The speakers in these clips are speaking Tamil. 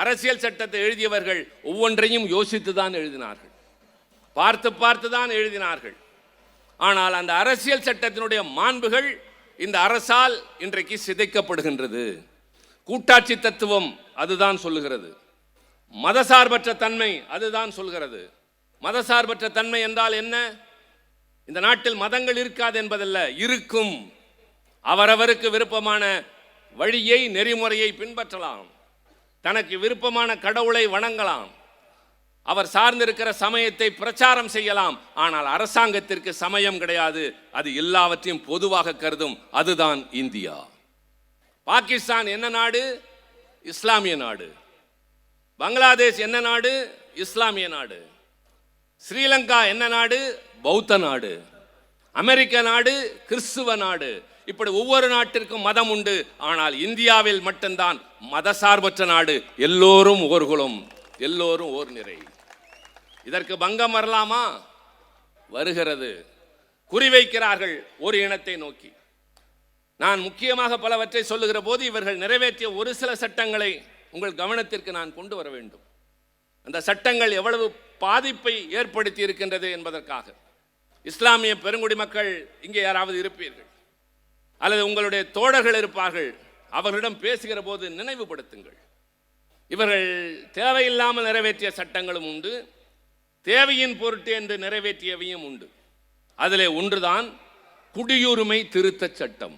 அரசியல் சட்டத்தை எழுதியவர்கள் ஒவ்வொன்றையும் யோசித்து தான் எழுதினார்கள், பார்த்து பார்த்து தான் எழுதினார்கள். ஆனால் அந்த அரசியல் சட்டத்தினுடைய மாண்புகள் இந்த அரசால் இன்றைக்கு சிதைக்கப்படுகின்றது. கூட்டாட்சி தத்துவம் அதுதான் சொல்லுகிறது, மதசார்பற்ற தன்மை அதுதான் சொல்கிறது. மதசார்பற்ற தன்மை என்றால் என்ன? இந்த நாட்டில் மதங்கள் இருக்காது என்பதல்ல, இருக்கும். அவரவருக்கு விருப்பமான வழியை, நெறிமுறையை பின்பற்றலாம், தனக்கு விருப்பமான கடவுளை வணங்கலாம், அவர் சார்ந்திருக்கிற சமயத்தை பிரச்சாரம் செய்யலாம். ஆனால் அரசாங்கத்திற்கு சமயம் கிடையாது, அது எல்லாவற்றையும் பொதுவாக கருதும். அதுதான் இந்தியா. பாகிஸ்தான் என்ன நாடு? இஸ்லாமிய நாடு. பங்களாதேஷ் என்ன நாடு? இஸ்லாமிய நாடு. ஸ்ரீலங்கா என்ன நாடு? பௌத்த நாடு. அமெரிக்க நாடு கிறிஸ்துவ நாடு. இப்படி ஒவ்வொரு நாட்டிற்கும் மதம் உண்டு. ஆனால் இந்தியாவில் மட்டும்தான் மதசார்பற்ற நாடு. எல்லோரும் ஓர் குலம், எல்லோரும் ஓர் நிறை. இதற்கு பங்கம் வரலாமா? வருகிறது. குறிவைக்கிறார்கள் ஒரு இனத்தை நோக்கி. நான் முக்கியமாக பலவற்றை சொல்லுகிற போது இவர்கள் நிறைவேற்றிய ஒரு சில சட்டங்களை உங்கள் கவனத்திற்கு நான் கொண்டு வர வேண்டும். அந்த சட்டங்கள் எவ்வளவு பாதிப்பை ஏற்படுத்தி இருக்கின்றது என்பதற்காக. இஸ்லாமிய பெருங்குடி மக்கள் இங்கே யாராவது இருப்பீர்கள், அல்லது உங்களுடைய தோழர்கள் இருப்பார்கள், அவர்களிடம் பேசுகிற போது நினைவுபடுத்துங்கள். இவர்கள் தேவையில்லாமல் நிறைவேற்றிய சட்டங்களும் உண்டு, தேவையின் பொருட்டு என்று நிறைவேற்றியவையும் உண்டு. அதிலே ஒன்றுதான் குடியுரிமை திருத்த சட்டம்,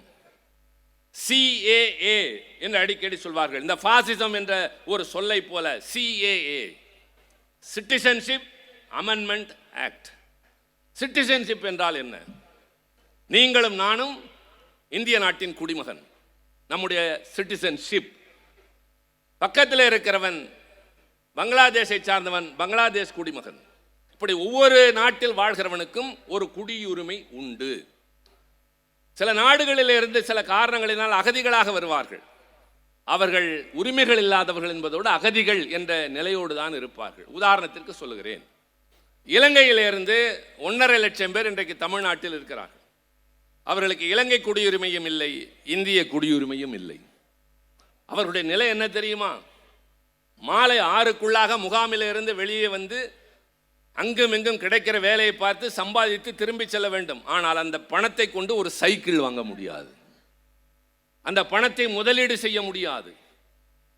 CAA என்று அடிக்கடி சொல்வார்கள். இந்த பாசிசம் என்ற ஒரு சொல்லை போல CAA, citizenship amendment act. Citizenship என்றால் என்ன? நீங்களும் நானும் இந்திய நாட்டின் குடிமகன், நம்முடைய சிட்டிசன்ஷிப். பக்கத்தில் இருக்கிறவன் பங்களாதேஷை சார்ந்தவன், பங்களாதேஷ் குடிமகன். இப்படி ஒவ்வொரு நாட்டில் வாழ்கிறவனுக்கும் ஒரு குடியுரிமை உண்டு. சில நாடுகளில் இருந்து சில காரணங்களினால் அகதிகளாக வருவார்கள். அவர்கள் உரிமைகள் இல்லாதவர்கள் என்பதோடு அகதிகள் என்ற நிலையோடு தான் இருப்பார்கள். உதாரணத்திற்கு சொல்லுகிறேன், இலங்கையிலிருந்து 1.5 லட்சம் பேர் இன்றைக்கு தமிழ்நாட்டில் இருக்கிறார்கள். அவர்களுக்கு இலங்கை குடியுரிமையும் இல்லை, இந்திய குடியுரிமையும் இல்லை. அவர்களுடைய நிலை என்ன தெரியுமா? மாலை 6க்குள்ளாக முகாமிலிருந்து வெளியே வந்து அங்கும் இங்கும் கிடைக்கிற வேலையை பார்த்து சம்பாதித்து திரும்பி செல்ல வேண்டும். ஆனால் அந்த பணத்தை கொண்டு ஒரு சைக்கிள் வாங்க முடியாது, அந்த பணத்தை முதலீடு செய்ய முடியாது.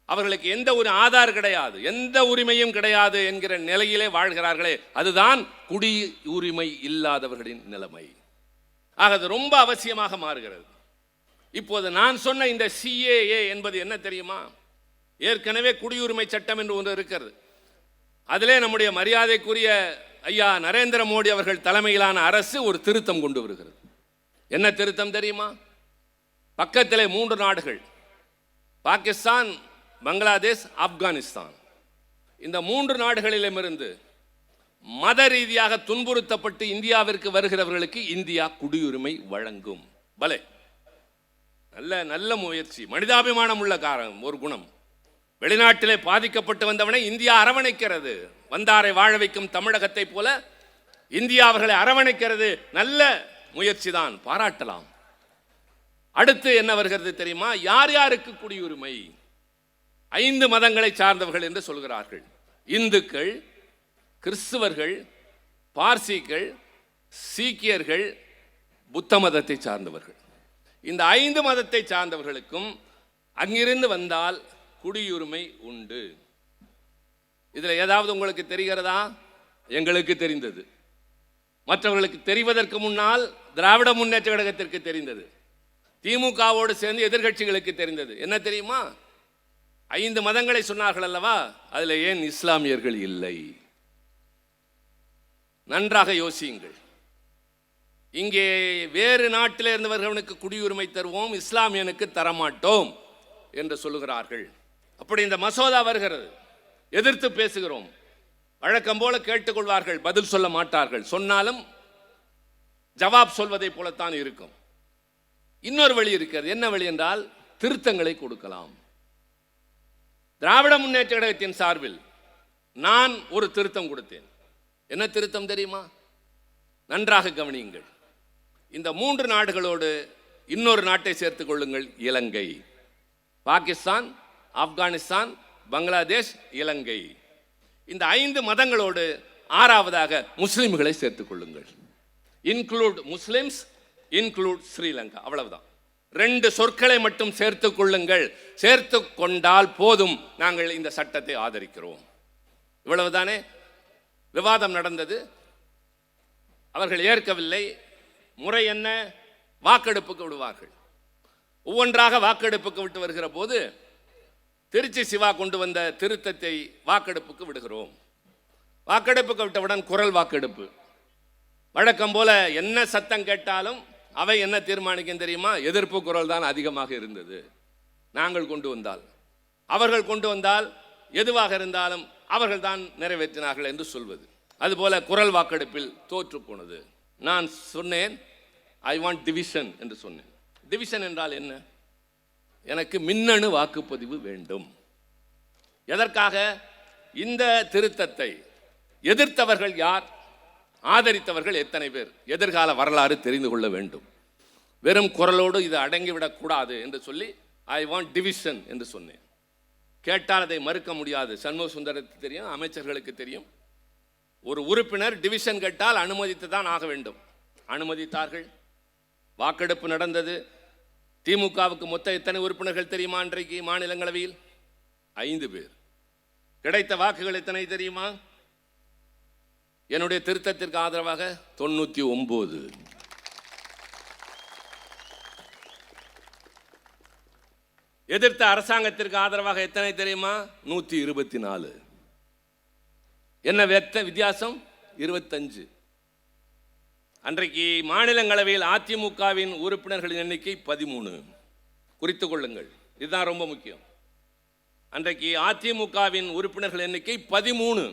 அவர்களுக்கு எந்த ஒரு ஆதார் கிடையாது, எந்த உரிமையும் கிடையாது என்கிற நிலையிலே வாழ்கிறார்களே, அதுதான் குடியுரிமை இல்லாதவர்களின் நிலைமை. ஆக அது ரொம்ப அவசியமாக மாறுகிறது. இப்போது நான் சொன்ன இந்த CAA என்பது என்ன தெரியுமா? ஏற்கனவே குடியுரிமை சட்டம் என்று ஒன்று இருக்கிறது. அதிலே நம்முடைய மரியாதைக்குரிய ஐயா நரேந்திர மோடி அவர்கள் தலைமையிலான அரசு ஒரு திருத்தம் கொண்டு வருகிறது. என்ன திருத்தம் தெரியுமா? பக்கத்திலே 3 நாடுகள், பாகிஸ்தான், பங்களாதேஷ், ஆப்கானிஸ்தான். இந்த 3 நாடுகளிலுமிருந்து மத ரீதியாக துன்புறுத்தப்பட்டு இந்தியாவிற்கு வருகிறவர்களுக்கு இந்தியா குடியுரிமை வழங்கும். பலே, நல்ல நல்ல முயற்சி, மனிதாபிமானம் உள்ள ஒரு குணம். வெளிநாட்டிலே பாதிக்கப்பட்டு வந்தவனை இந்தியா அரவணைக்கிறது. வந்தாரை வாழ வைக்கும் தமிழகத்தை போல இந்தியா அவர்களை அரவணைக்கிறது. நல்ல முயற்சி தான், பாராட்டலாம். அடுத்து என்ன வருகிறது தெரியுமா? யார் யாருக்கு குடியுரிமை? 5 மதங்களை சார்ந்தவர்கள் என்று சொல்கிறார்கள். இந்துக்கள், கிறிஸ்துவர்கள், பார்சிகள், சீக்கியர்கள், புத்த மதத்தை சார்ந்தவர்கள். இந்த 5 மதத்தை சார்ந்தவர்களுக்கும் அங்கிருந்து வந்தால் குடியுரிமை உண்டு. இதில் ஏதாவது உங்களுக்கு தெரிகிறதா? எங்களுக்கு தெரிந்தது. மற்றவர்களுக்கு தெரிவதற்கு முன்னால் திராவிட முன்னேற்ற கழகத்திற்கு தெரிந்தது, திமுகவோடு சேர்ந்து எதிர்கட்சிகளுக்கு தெரிந்தது. என்ன தெரியுமா? 5 மதங்களை சொன்னார்கள் அல்லவா, அதில் ஏன் இஸ்லாமியர்கள் இல்லை? நன்றாக யோசியுங்கள். இங்கே வேறு நாட்டில் இருந்தவர்களுக்கு குடியுரிமை தருவோம், இஸ்லாமியனுக்கு தரமாட்டோம் என்று சொல்லுகிறார்கள். அப்படி இந்த மசோதா வருகிறது, எதிர்த்து பேசுகிறோம். வழக்கம் போல கேட்டுக்கொள்வார்கள், பதில் சொல்ல மாட்டார்கள். சொன்னாலும் ஜவாப் சொல்வதை போலத்தான் இருக்கும். இன்னொரு வழி இருக்கிறது. என்ன வழி என்றால், திருத்தங்களை கொடுக்கலாம். திராவிட முன்னேற்ற கழகத்தின் சார்பில் நான் ஒரு திருத்தம் கொடுத்தேன். என்ன திருத்தம் தெரியுமா? நன்றாக கவனியுங்கள். இந்த 3 நாடுகளோடு இன்னொரு நாட்டை சேர்த்துக் கொள்ளுங்கள், இலங்கை. பாகிஸ்தான், ஆப்கானிஸ்தான், பங்களாதேஷ், இலங்கை. இந்த 5 மதங்களோடு 6வதாக முஸ்லிம்களை சேர்த்துக் கொள்ளுங்கள். Include Muslims, include Sri Lanka. அவ்வளவுதான். 2 சொற்களை மட்டும் சேர்த்துக் கொள்ளுங்கள். சேர்த்து கொண்டால் போதும், நாங்கள் இந்த சட்டத்தை ஆதரிக்கிறோம். இவ்வளவுதானே. விவாதம் நடந்தது, அவர்கள் ஏற்கவில்லை. முறை என்ன? வாக்கெடுப்புக்கு விடுவார்கள். ஒவ்வொன்றாக வாக்கெடுப்புக்கு விட்டு வருகிற போது திருச்சி சிவா கொண்டு வந்த திருத்தத்தை வாக்கெடுப்புக்கு விடுகிறோம். வாக்கெடுப்புக்கு விட்டவுடன் குரல் வாக்கெடுப்பு. வழக்கம் போல என்ன சத்தம் கேட்டாலும் அவை என்ன தீர்மானிக்கும் தெரியுமா? எதிர்ப்பு குரல் தான் அதிகமாக இருந்தது. நாங்கள் கொண்டு வந்தால், அவர்கள் கொண்டு வந்தால், எதுவாக இருந்தாலும் அவர்கள் தான் நிறைவேற்றினார்கள் என்று சொல்வது. அதுபோல குரல் வாக்கெடுப்பில் தோற்று போனது. நான் சொன்னேன், ஐ வாண்ட் டிவிஷன் என்று சொன்னேன். டிவிஷன் என்றால் என்ன? எனக்கு மின்னணு வாக்குப்பதிவு வேண்டும். எதற்காக? இந்த திருத்தத்தை எதிர்த்தவர்கள் யார், ஆதரித்தவர்கள் எத்தனை பேர், எதிர்கால வரலாறு தெரிந்து கொள்ள வேண்டும். வெறும் குரலோடு இது அடங்கிவிடக்கூடாது என்று சொல்லி ஐ வாண்ட் டிவிஷன் என்று சொன்னேன். கேட்டால் அதை மறுக்க முடியாது. சண்முக சுந்தரத்துக்கு தெரியும், அமைச்சர்களுக்கு தெரியும். ஒரு உறுப்பினர் டிவிஷன் கேட்டால் அனுமதித்து தான் ஆக வேண்டும். அனுமதித்தார்கள். வாக்கெடுப்பு நடந்தது. திமுகவுக்கு மொத்தம் எத்தனை உறுப்பினர்கள் தெரியுமா? இன்றைக்கு மாநிலங்களவையில் 5 பேர். கிடைத்த வாக்குகள் எத்தனை தெரியுமா? என்னுடைய திருத்தத்திற்கு ஆதரவாக 99. எதிர்த்த அரசாங்கத்திற்கு ஆதரவாக எத்தனை தெரியுமா? 124. என்ன வித்தியாசம்? 25. அன்றைக்கு மாநிலங்களவையில் அதிமுகவின் உறுப்பினர்களின் எண்ணிக்கை 13. குறித்துக் கொள்ளுங்கள், இதுதான் ரொம்ப முக்கியம். அன்றைக்கு அதிமுகவின் உறுப்பினர்கள் எண்ணிக்கை 13.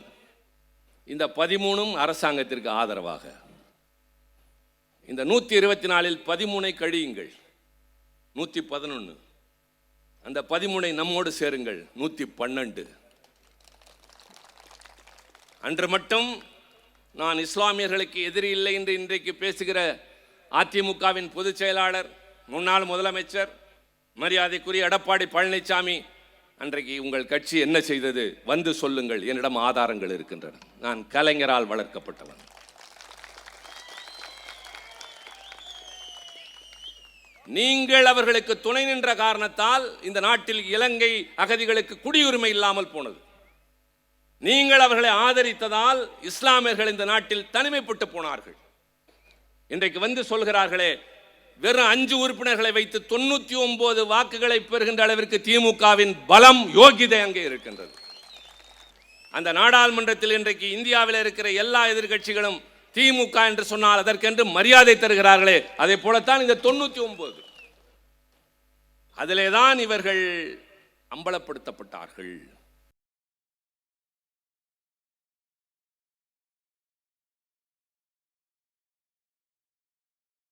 இந்த 13ம் அரசாங்கத்திற்கு ஆதரவாக. இந்த 124இல் 13ஐ கழியுங்கள், 111. அந்த 13ஐ நம்மோடு சேருங்கள், 112. அன்று மட்டும் நான் இஸ்லாமியர்களுக்கு எதிரி இல்லை என்று இன்றைக்கு பேசுகிற அதிமுகவின் பொதுச் செயலாளர், முன்னாள் முதலமைச்சர் மரியாதைக்குரிய எடப்பாடி பழனிசாமி, அன்றைக்கு உங்கள் கட்சி என்ன செய்தது வந்து சொல்லுங்கள், என்னிடம் ஆதாரங்கள் இருக்கின்றன. நான் கலைஞரால் வளர்க்கப்பட்டவன். நீங்கள் அவர்களுக்கு துணை நின்ற காரணத்தால் இந்த நாட்டில் இலங்கை அகதிகளுக்கு குடியுரிமை இல்லாமல் போனது. நீங்கள் அவர்களை ஆதரித்ததால் இஸ்லாமியர்கள் இந்த நாட்டில் தனிமைப்பட்டு போனார்கள். இன்றைக்கு வந்து சொல்கிறார்களே, வெறும் 5 உறுப்பினர்களை வைத்து 99 வாக்குகளை பெறுகின்ற அளவிற்கு திமுகவின் பலம், யோகிதை அங்கே இருக்கின்றது. அந்த நாடாளுமன்றத்தில் இன்றைக்கு இந்தியாவில் இருக்கிற எல்லா எதிர்கட்சிகளும் திமுக என்று சொன்னால் அதற்கென்று மரியாதை தருகிறார்களே, அதே போலத்தான் இந்த 99. அதிலேதான் இவர்கள் அம்பலப்படுத்தப்பட்டார்கள்.